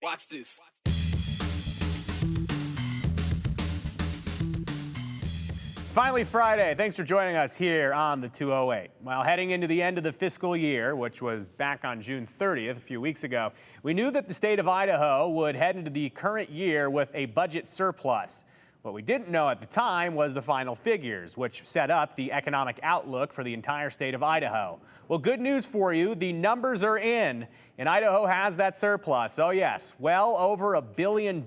Watch this. It's finally Friday. Thanks for joining us here on the 208. Well, heading into the end of the fiscal year, which was back on June 30th, a few weeks ago, we knew that the state of Idaho would head into the current year with a budget surplus. What we didn't know at the time was the final figures, which set up the economic outlook for the entire state of Idaho. Well, good news for you, the numbers are in, and Idaho has that surplus. Oh yes, well over $1 billion.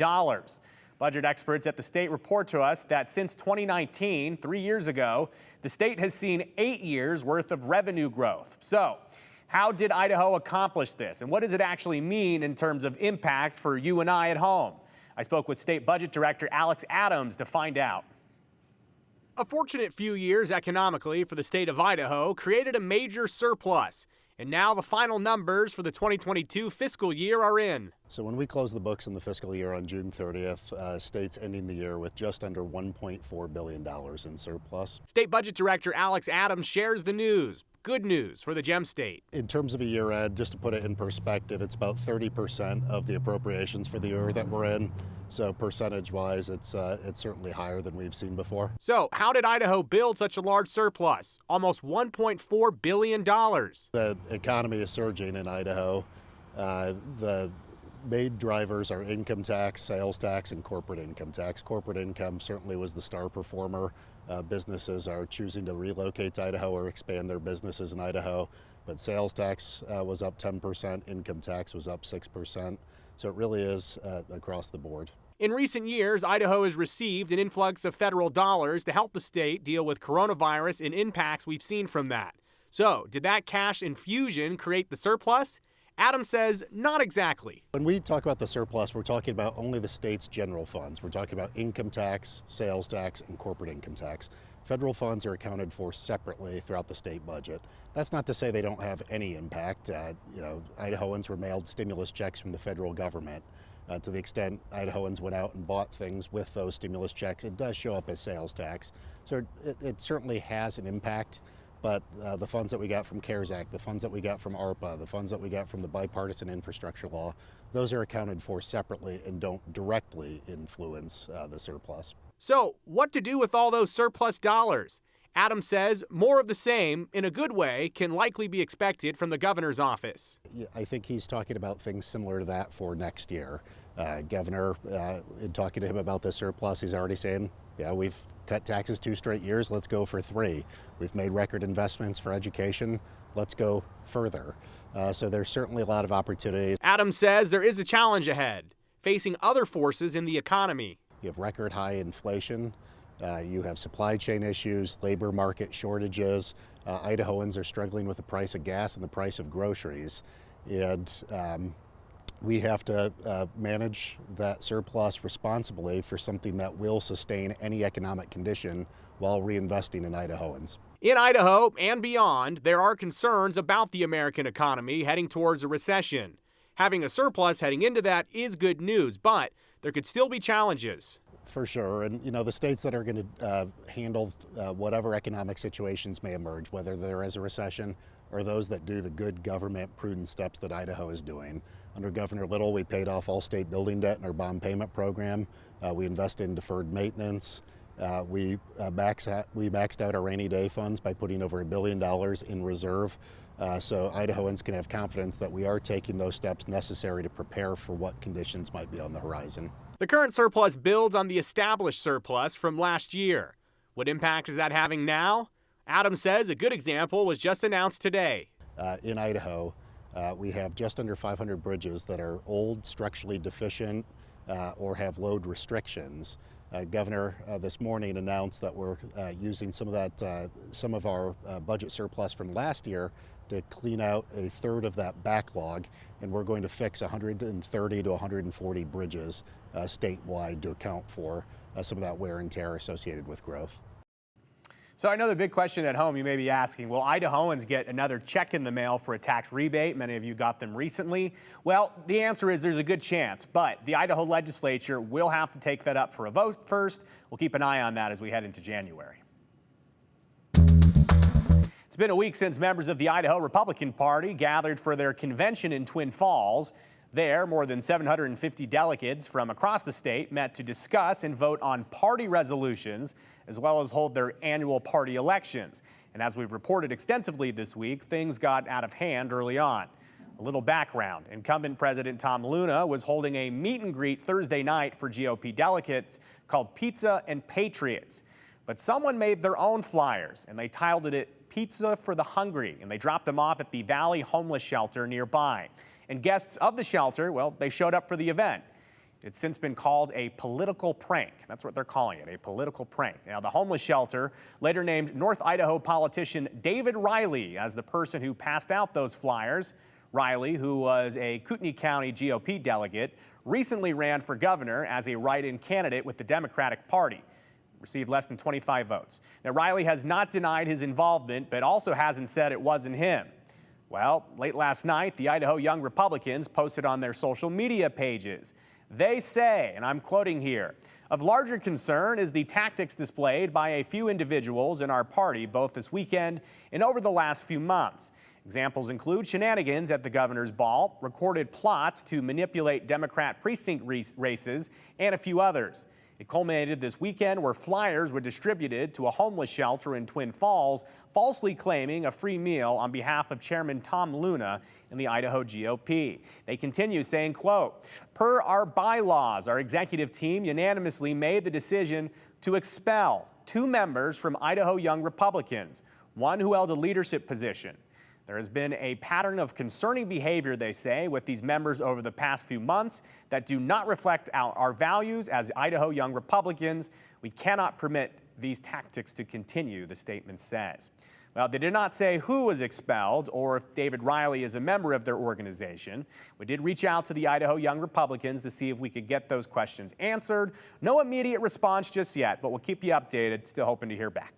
Budget experts at the state report to us that since 2019, 3 years ago, the state has seen 8 years worth of revenue growth. So, how did Idaho accomplish this, and what does it actually mean in terms of impact for you and I at home? I spoke with State Budget Director Alex Adams to find out. A fortunate few years economically for the state of Idaho created a major surplus. And now the final numbers for the 2022 fiscal year are in. So when we close the books in the fiscal year on June 30th, state's ending the year with just under $1.4 billion in surplus. State Budget Director Alex Adams shares the news. Good news for the Gem State. In terms of a year end, just to put it in perspective, it's about 30% of the appropriations for the year that we're in. So percentage-wise, it's certainly higher than we've seen before. So how did Idaho build such a large surplus? Almost $1.4 billion. The economy is surging in Idaho. The main drivers are income tax, sales tax, and corporate income tax. Corporate income certainly was the star performer. Businesses are choosing to relocate to Idaho or expand their businesses in Idaho. But sales tax was up 10%, income tax was up 6%. So it really is across the board. In recent years, Idaho has received an influx of federal dollars to help the state deal with coronavirus and impacts we've seen from that. So, did that cash infusion create the surplus? Adams says not exactly. When we talk about the surplus, we're talking about only the state's general funds. We're talking about income tax, sales tax, and corporate income tax. Federal funds are accounted for separately throughout the state budget. That's not to say they don't have any impact. Idahoans were mailed stimulus checks from the federal government. To the extent Idahoans went out and bought things with those stimulus checks, it does show up as sales tax. So it certainly has an impact. But the funds that we got from CARES Act, the funds that we got from ARPA, the funds that we got from the bipartisan infrastructure law, those are accounted for separately and don't directly influence the surplus. So what to do with all those surplus dollars? Adams says more of the same, in a good way, can likely be expected from the governor's office. I think he's talking about things similar to that for next year. Governor, in talking to him about the surplus, he's already saying, yeah, we've cut taxes 2 straight years, let's go for 3. We've made record investments for education, let's go further. So there's certainly a lot of opportunities. Adams says there is a challenge ahead, facing other forces in the economy. You have record high inflation, you have supply chain issues, labor market shortages. Idahoans are struggling with the price of gas and the price of groceries. And we have to manage that surplus responsibly for something that will sustain any economic condition while reinvesting in Idahoans. In Idaho and beyond, there are concerns about the American economy heading towards a recession. Having a surplus heading into that is good news, but there could still be challenges. For sure, and the states that are going to handle whatever economic situations may emerge, whether there is a recession or those that do the good government prudent steps that Idaho is doing. Under Governor Little, we paid off all state building debt in our bond payment program. We invest in deferred maintenance. We maxed out our rainy day funds by putting over $1 billion in reserve. So Idahoans can have confidence that we are taking those steps necessary to prepare for what conditions might be on the horizon. The current surplus builds on the established surplus from last year. What impact is that having now? Adams says a good example was just announced today. In Idaho, we have just under 500 bridges that are old, structurally deficient, or have load restrictions. Governor this morning announced that we're using some of our budget surplus from last year to clean out a third of that backlog, and we're going to fix 130 to 140 bridges statewide to account for some of that wear and tear associated with growth. So I know the big question at home you may be asking, will Idahoans get another check in the mail for a tax rebate? Many of you got them recently. Well, the answer is there's a good chance, but the Idaho legislature will have to take that up for a vote first. We'll keep an eye on that as we head into January. It's been a week since members of the Idaho Republican Party gathered for their convention in Twin Falls. There, more than 750 delegates from across the state met to discuss and vote on party resolutions, as well as hold their annual party elections. And as we've reported extensively this week, things got out of hand early on. A little background. Incumbent President Tom Luna was holding a meet and greet Thursday night for GOP delegates called Pizza and Patriots. But someone made their own flyers, and they titled it Pizza for the Hungry, and they dropped them off at the Valley Homeless Shelter nearby. And guests of the shelter, well, they showed up for the event. It's since been called a political prank. That's what they're calling it, a political prank. Now, the homeless shelter later named North Idaho politician David Riley as the person who passed out those flyers. Riley, who was a Kootenai County GOP delegate, recently ran for governor as a write-in candidate with the Democratic Party. Received less than 25 votes. Now, Riley has not denied his involvement, but also hasn't said it wasn't him. Well, late last night, the Idaho Young Republicans posted on their social media pages. They say, and I'm quoting here, "Of larger concern is the tactics displayed by a few individuals in our party both this weekend and over the last few months. Examples include shenanigans at the governor's ball, recorded plots to manipulate Democrat precinct races, and a few others." It culminated this weekend where flyers were distributed to a homeless shelter in Twin Falls, falsely claiming a free meal on behalf of Chairman Tom Luna in the Idaho GOP. They continue saying, quote, "Per our bylaws, our executive team unanimously made the decision to expel 2 members from Idaho Young Republicans, one who held a leadership position. There has been a pattern of concerning behavior, they say, with these members over the past few months that do not reflect our values as Idaho Young Republicans. We cannot permit these tactics to continue," the statement says. Well, they did not say who was expelled or if David Riley is a member of their organization. We did reach out to the Idaho Young Republicans to see if we could get those questions answered. No immediate response just yet, but we'll keep you updated. Still hoping to hear back.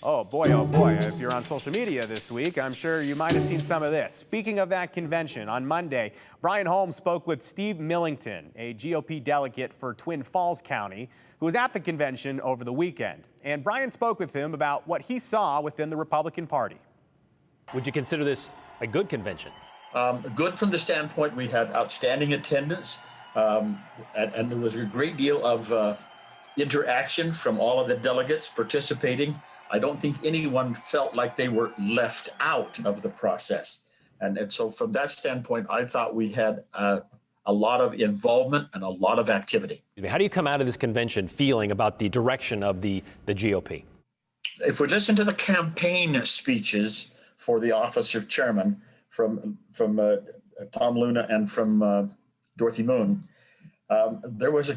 Oh boy, if you're on social media this week, I'm sure you might have seen some of this. Speaking of that convention, on Monday, Brian Holmes spoke with Steve Millington, a GOP delegate for Twin Falls County, who was at the convention over the weekend. And Brian spoke with him about what he saw within the Republican Party. Would you consider this a good convention? Good from the standpoint we had outstanding attendance, and there was a great deal of interaction from all of the delegates participating. I don't think anyone felt like they were left out of the process. And so from that standpoint, I thought we had a lot of involvement and a lot of activity. How do you come out of this convention feeling about the direction of the GOP? If we listen to the campaign speeches for the office of chairman from Tom Luna and from Dorothy Moon, there was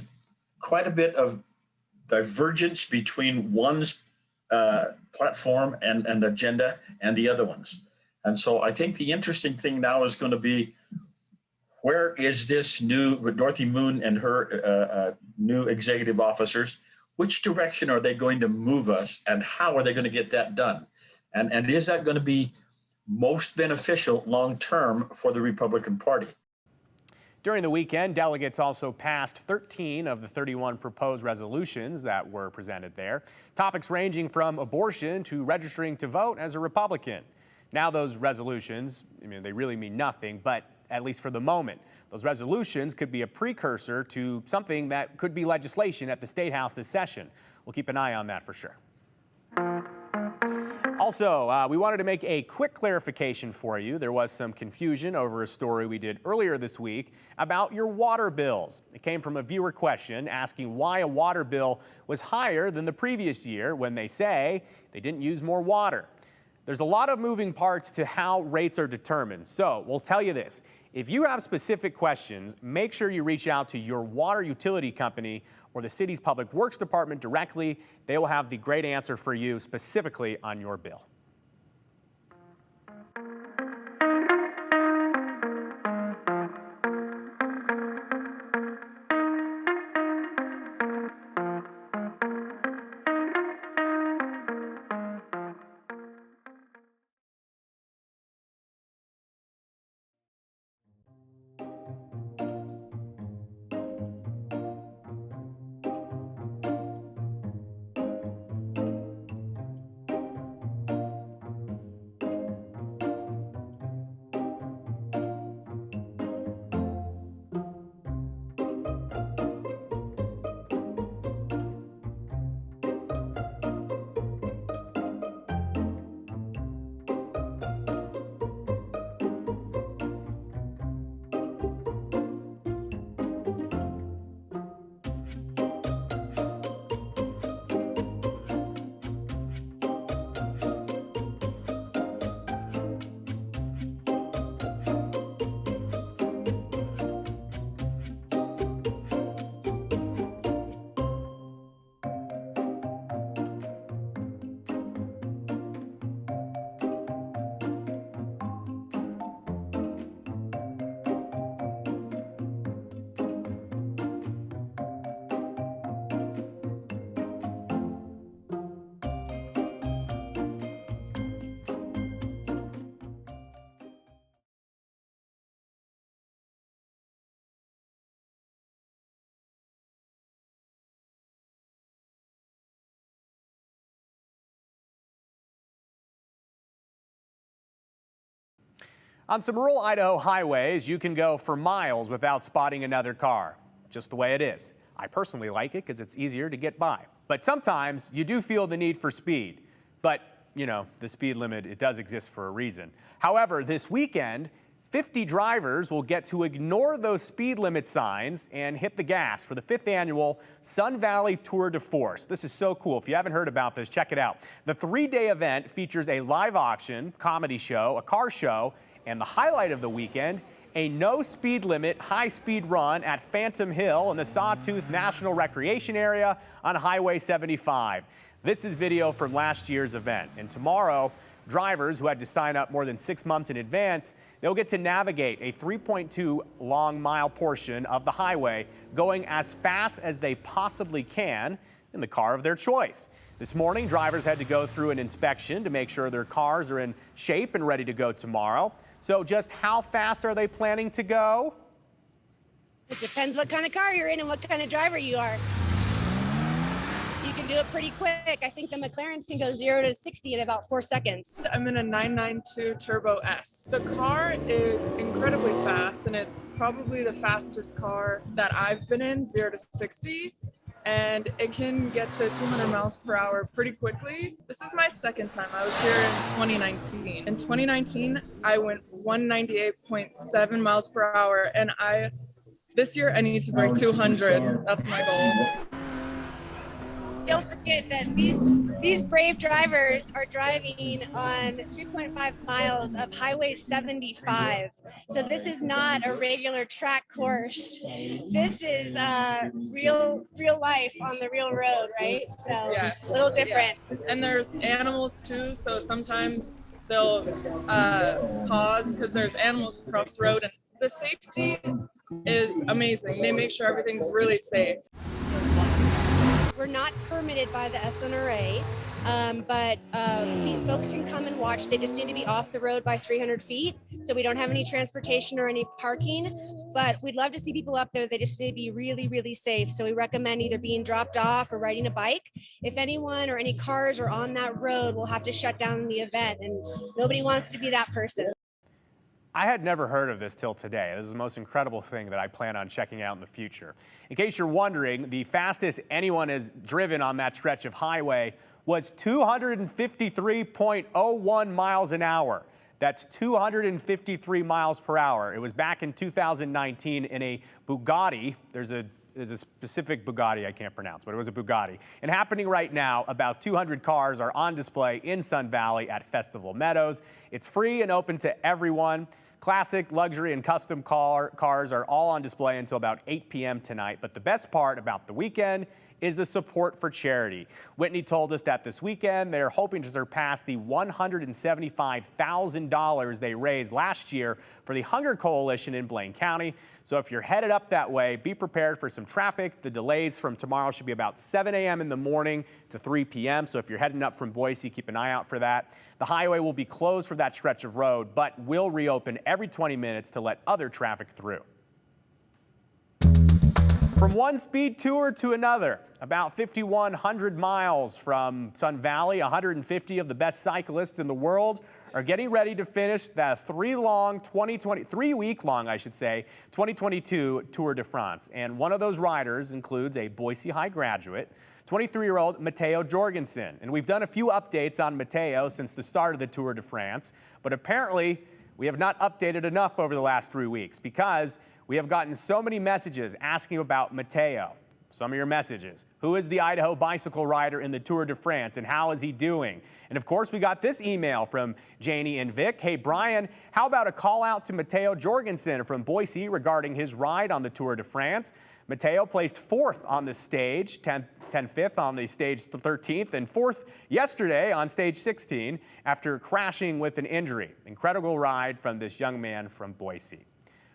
quite a bit of divergence between one's platform and agenda and the other ones. And so I think the interesting thing now is going to be, where is this new Dorothy Moon and her new executive officers? Which direction are they going to move us, and how are they going to get that done? And is that going to be most beneficial long term for the Republican Party? During the weekend, delegates also passed 13 of the 31 proposed resolutions that were presented there. Topics ranging from abortion to registering to vote as a Republican. Now those resolutions, they really mean nothing, but at least for the moment, those resolutions could be a precursor to something that could be legislation at the State House this session. We'll keep an eye on that for sure. Also, we wanted to make a quick clarification for you. There was some confusion over a story we did earlier this week about your water bills. It came from a viewer question asking why a water bill was higher than the previous year when they say they didn't use more water. There's a lot of moving parts to how rates are determined. So we'll tell you this. If you have specific questions, make sure you reach out to your water utility company or the city's Public Works Department directly. They will have the great answer for you specifically on your bill. On some rural Idaho highways, you can go for miles without spotting another car. Just the way it is. I personally like it because it's easier to get by. But sometimes you do feel the need for speed. But, you know, the speed limit, it does exist for a reason. However, this weekend, 50 drivers will get to ignore those speed limit signs and hit the gas for the 5th annual Sun Valley Tour de Force. This is so cool. If you haven't heard about this, check it out. The 3-day event features a live auction, comedy show, a car show, and the highlight of the weekend, a no speed limit high-speed run at Phantom Hill in the Sawtooth National Recreation Area on Highway 75. This is video from last year's event. And tomorrow, drivers who had to sign up more than 6 months in advance, they'll get to navigate a 3.2 long mile portion of the highway, going as fast as they possibly can in the car of their choice. This morning, drivers had to go through an inspection to make sure their cars are in shape and ready to go tomorrow. So just how fast are they planning to go? It depends what kind of car you're in and what kind of driver you are. You can do it pretty quick. I think the McLarens can go 0 to 60 in about 4 seconds. I'm in a 992 Turbo S. The car is incredibly fast, and it's probably the fastest car that I've been in, 0 to 60. And it can get to 200 miles per hour pretty quickly. This is my second time. I was here in 2019. In 2019, I went 198.7 miles per hour, and this year I need to break 200. That's my goal. Don't forget that these brave drivers are driving on 3.5 miles of Highway 75. So this is not a regular track course. This is real life on the real road, right? So Yes. a little different. Yes. And there's animals too, so sometimes they'll pause because there's animals across the road, and the safety is amazing. They make sure everything's really safe. We're not permitted by the SNRA, but folks can come and watch. They just need to be off the road by 300 feet. So we don't have any transportation or any parking, but we'd love to see people up there. They just need to be really safe. So we recommend either being dropped off or riding a bike. If anyone or any cars are on that road, we'll have to shut down the event, and nobody wants to be that person. I had never heard of this till today. This is the most incredible thing that I plan on checking out in the future. In case you're wondering, the fastest anyone has driven on that stretch of highway was 253.01 miles an hour. That's 253 miles per hour. It was back in 2019 in a Bugatti. There's a specific Bugatti I can't pronounce, but it was a Bugatti. And happening right now, about 200 cars are on display in Sun Valley at Festival Meadows. It's free and open to everyone. Classic, luxury, and custom cars are all on display until about 8 p.m. tonight. But the best part about the weekend is the support for charity. Whitney told us that this weekend they're hoping to surpass the $175,000 they raised last year for the Hunger Coalition in Blaine County. So if you're headed up that way, be prepared for some traffic. The delays from tomorrow should be about 7 a.m. in the morning to 3 p.m. So if you're heading up from Boise, keep an eye out for that. The highway will be closed for that stretch of road, but will reopen every 20 minutes to let other traffic through. From one speed tour to another, about 5,100 miles from Sun Valley, 150 of the best cyclists in the world are getting ready to finish the three-week-long 2022 Tour de France. And one of those riders includes a Boise High graduate, 23-year-old Matteo Jorgensen. And we've done a few updates on Matteo since the start of the Tour de France, but apparently we have not updated enough over the last 3 weeks because we have gotten so many messages asking about Matteo. Some of your messages. Who is the Idaho bicycle rider in the Tour de France and how is he doing? And of course, we got this email from Janie and Vic. Hey, Brian, how about a call out to Matteo Jorgensen from Boise regarding his ride on the Tour de France? Matteo placed 4th on the stage, 5th on the stage 13th, and 4th yesterday on stage 16 after crashing with an injury. Incredible ride from this young man from Boise.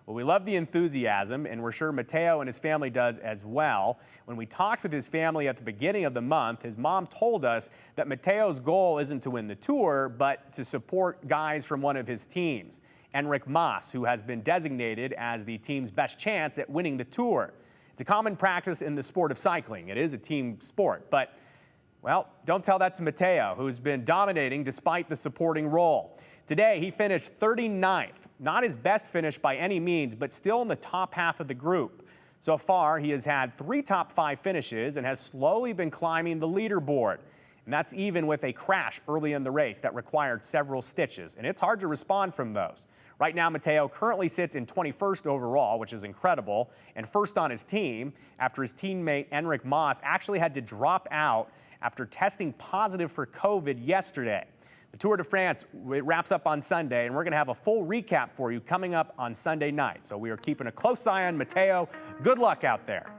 Well, we love the enthusiasm, and we're sure Matteo and his family does as well. When we talked with his family at the beginning of the month, his mom told us that Matteo's goal isn't to win the Tour, but to support guys from one of his teams, Enric Mas, who has been designated as the team's best chance at winning the Tour. It's a common practice in the sport of cycling. It is a team sport, but, well, don't tell that to Matteo, who's been dominating despite the supporting role. Today, he finished 39th. Not his best finish by any means, but still in the top half of the group. So far, he has had 3 top 5 finishes and has slowly been climbing the leaderboard. And that's even with a crash early in the race that required several stitches. And it's hard to respond from those. Right now, Matteo currently sits in 21st overall, which is incredible, and first on his team after his teammate Enric Mas actually had to drop out after testing positive for COVID yesterday. The Tour de France wraps up on Sunday, and we're going to have a full recap for you coming up on Sunday night. So we are keeping a close eye on Matteo. Good luck out there.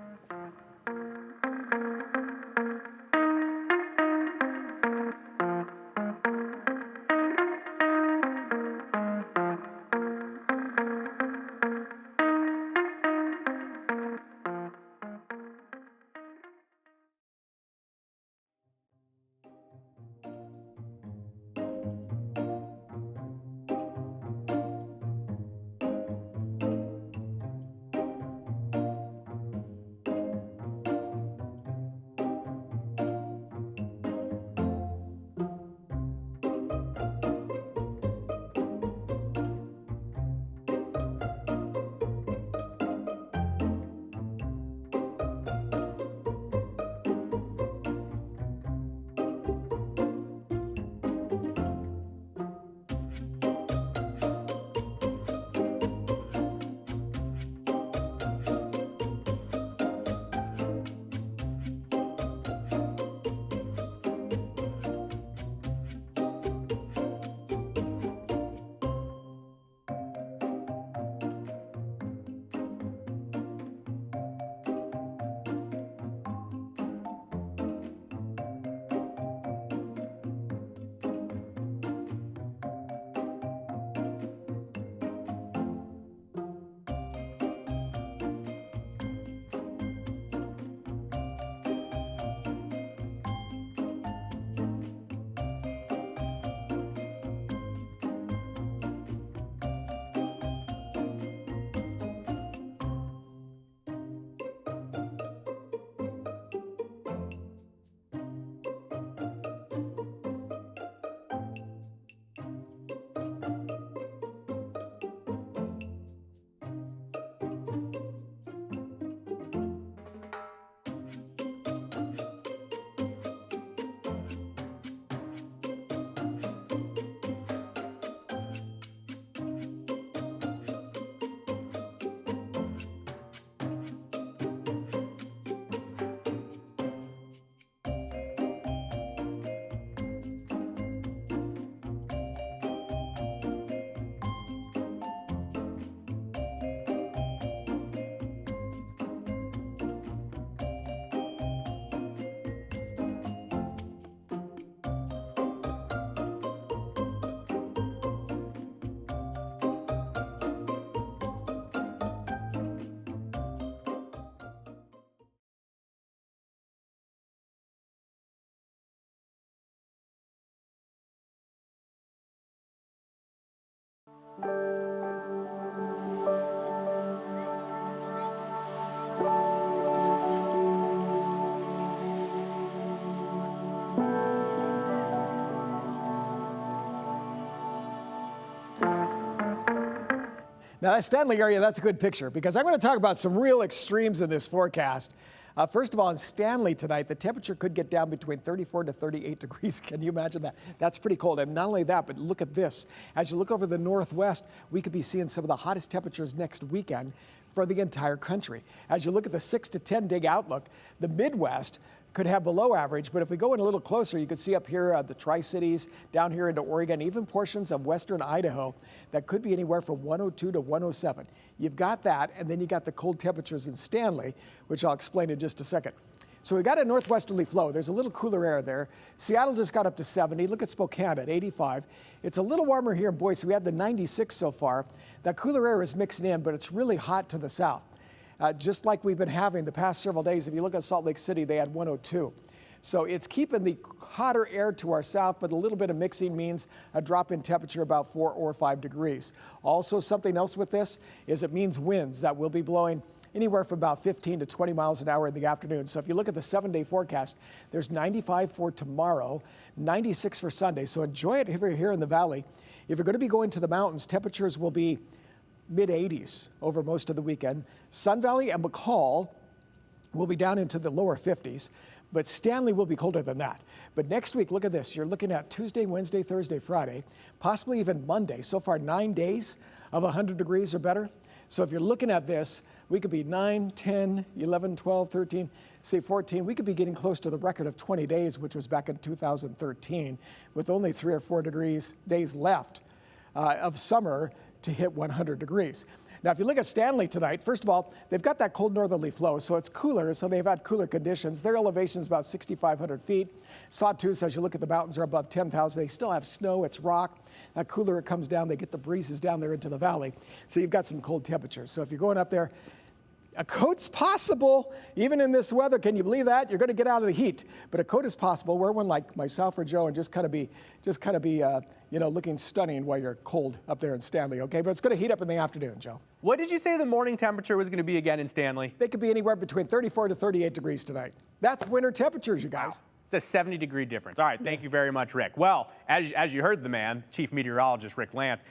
Now, that Stanley area, that's a good picture because I'm going to talk about some real extremes in this forecast. First of all, in Stanley tonight, the temperature could get down between 34 to 38 degrees. Can you imagine that? That's pretty cold. And not only that, but look at this. As you look over the northwest, we could be seeing some of the hottest temperatures next weekend for the entire country. As you look at the 6 to 10 day outlook, the Midwest could have below average, but if we go in a little closer, you could see up here the Tri-Cities, down here into Oregon, even portions of western Idaho, that could be anywhere from 102 to 107. You've got that, and then you got the cold temperatures in Stanley, which I'll explain in just a second. So we got a northwesterly flow. There's a little cooler air there. Seattle just got up to 70. Look at Spokane at 85. It's a little warmer here in Boise. We had the 96 so far. That cooler air is mixing in, but it's really hot to the south. Just like we've been having the past several days. If you look at Salt Lake City, they had 102. So it's keeping the hotter air to our south, but a little bit of mixing means a drop in temperature about 4 or 5 degrees. Also, something else with this is it means winds that will be blowing anywhere from about 15 to 20 miles an hour in the afternoon. So if you look at the 7-day forecast, there's 95 for tomorrow, 96 for Sunday. So enjoy it here in the valley. If you're going to be going to the mountains, temperatures will be mid-80s over most of the weekend. Sun Valley and McCall will be down into the lower 50s, but Stanley will be colder than that. But next week, look at this. You're looking at Tuesday, Wednesday, Thursday, Friday, possibly even Monday. So far, 9 days of 100 degrees or better. So if you're looking at this, we could be 9, 10, 11, 12, 13, say 14. We could be getting close to the record of 20 days, which was back in 2013, with only 3 or 4 days left of summer to hit 100 degrees. Now, if you look at Stanley tonight, first of all, they've got that cold northerly flow, so it's cooler, so they've had cooler conditions. Their elevation is about 6,500 feet. Sawtooth, as you look at the mountains, are above 10,000. They still have snow, it's rock. That cooler it comes down, they get the breezes down there into the valley. So you've got some cold temperatures. So if you're going up there, a coat's possible, even in this weather. Can you believe that? You're going to get out of the heat, but a coat is possible. Wear one like myself or Joe, and just kind of be, looking stunning while you're cold up there in Stanley. Okay, but it's going to heat up in the afternoon, Joe. What did you say the morning temperature was going to be again in Stanley? They could be anywhere between 34 to 38 degrees tonight. That's winter temperatures, you guys. Wow. It's a 70-degree difference. All right, thank you very much, Rick. Well, as you heard the man, Chief Meteorologist Rick Lance,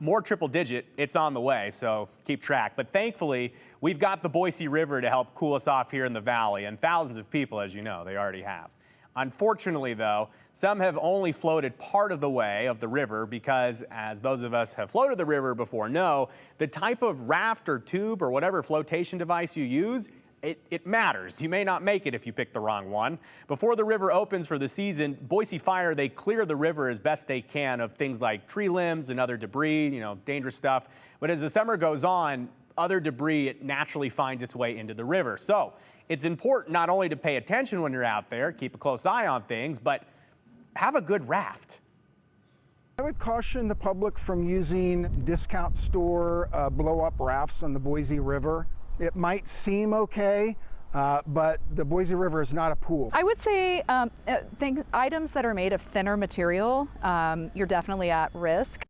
more triple-digit, it's on the way, so keep track. But thankfully, we've got the Boise River to help cool us off here in the valley, and thousands of people, as you know, they already have. Unfortunately, though, some have only floated part of the way of the river because, as those of us have floated the river before know, the type of raft or tube or whatever flotation device you use, it matters. You may not make it if you pick the wrong one. Before the river opens for the season, Boise Fire, they clear the river as best they can of things like tree limbs and other debris, dangerous stuff. But as the summer goes on, other debris, it naturally finds its way into the river. So it's important not only to pay attention when you're out there, keep a close eye on things, but have a good raft. I would caution the public from using discount store blow-up rafts on the Boise River. It might seem okay, but the Boise River is not a pool. I would say items that are made of thinner material, you're definitely at risk.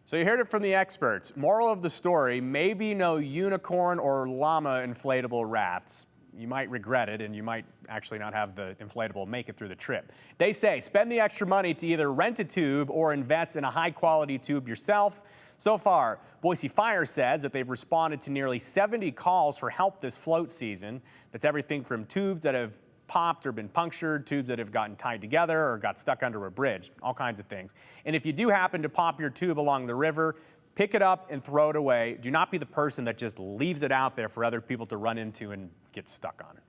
So you heard it from the experts. Moral of the story, maybe no unicorn or llama inflatable rafts. You might regret it, and you might actually not have the inflatable make it through the trip. They say spend the extra money to either rent a tube or invest in a high-quality tube yourself. So far, Boise Fire says that they've responded to nearly 70 calls for help this float season. That's everything from tubes that have popped or been punctured, tubes that have gotten tied together or got stuck under a bridge, all kinds of things. And if you do happen to pop your tube along the river, pick it up and throw it away. Do not be the person that just leaves it out there for other people to run into and get stuck on it.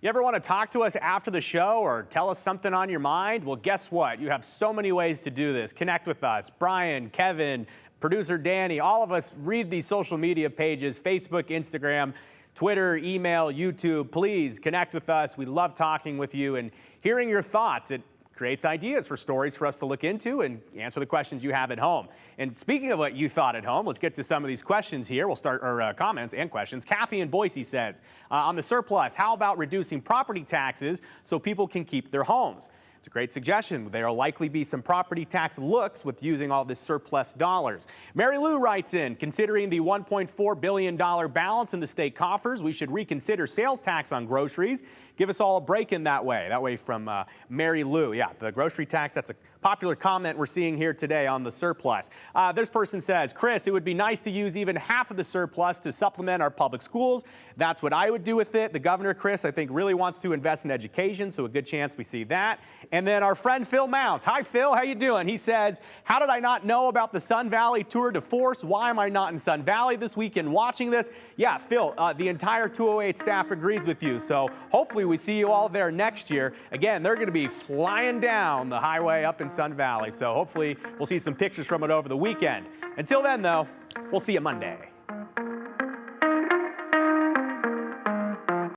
You ever want to talk to us after the show or tell us something on your mind? Well, guess what? You have so many ways to do this. Connect with us. Brian, Kevin, producer Danny, all of us read these social media pages, Facebook, Instagram, Twitter, email, YouTube. Please connect with us. We love talking with you and hearing your thoughts. It creates ideas for stories for us to look into and answer the questions you have at home. And speaking of what you thought at home, let's get to some of these questions here. We'll start our comments and questions. Kathy in Boise says, on the surplus, how about reducing property taxes so people can keep their homes? It's a great suggestion. There will likely be some property tax looks with using all this surplus dollars. Mary Lou writes in, considering the $1.4 billion balance in the state coffers, we should reconsider sales tax on groceries. Give us all a break in that way. That way from Mary Lou. Yeah, the grocery tax, that's a popular comment we're seeing here today on the surplus. This person says, Chris, it would be nice to use even half of the surplus to supplement our public schools. That's what I would do with it. The governor, Chris, I think really wants to invest in education, so a good chance we see that. And then our friend Phil Mount. Hi, Phil. How you doing? He says, how did I not know about the Sun Valley Tour de Force? Why am I not in Sun Valley this weekend watching this? Yeah, Phil, the entire 208 staff agrees with you. So hopefully we see you all there next year. Again, they're going to be flying down the highway up in Sun Valley. So hopefully we'll see some pictures from it over the weekend. Until then, though, we'll see you Monday.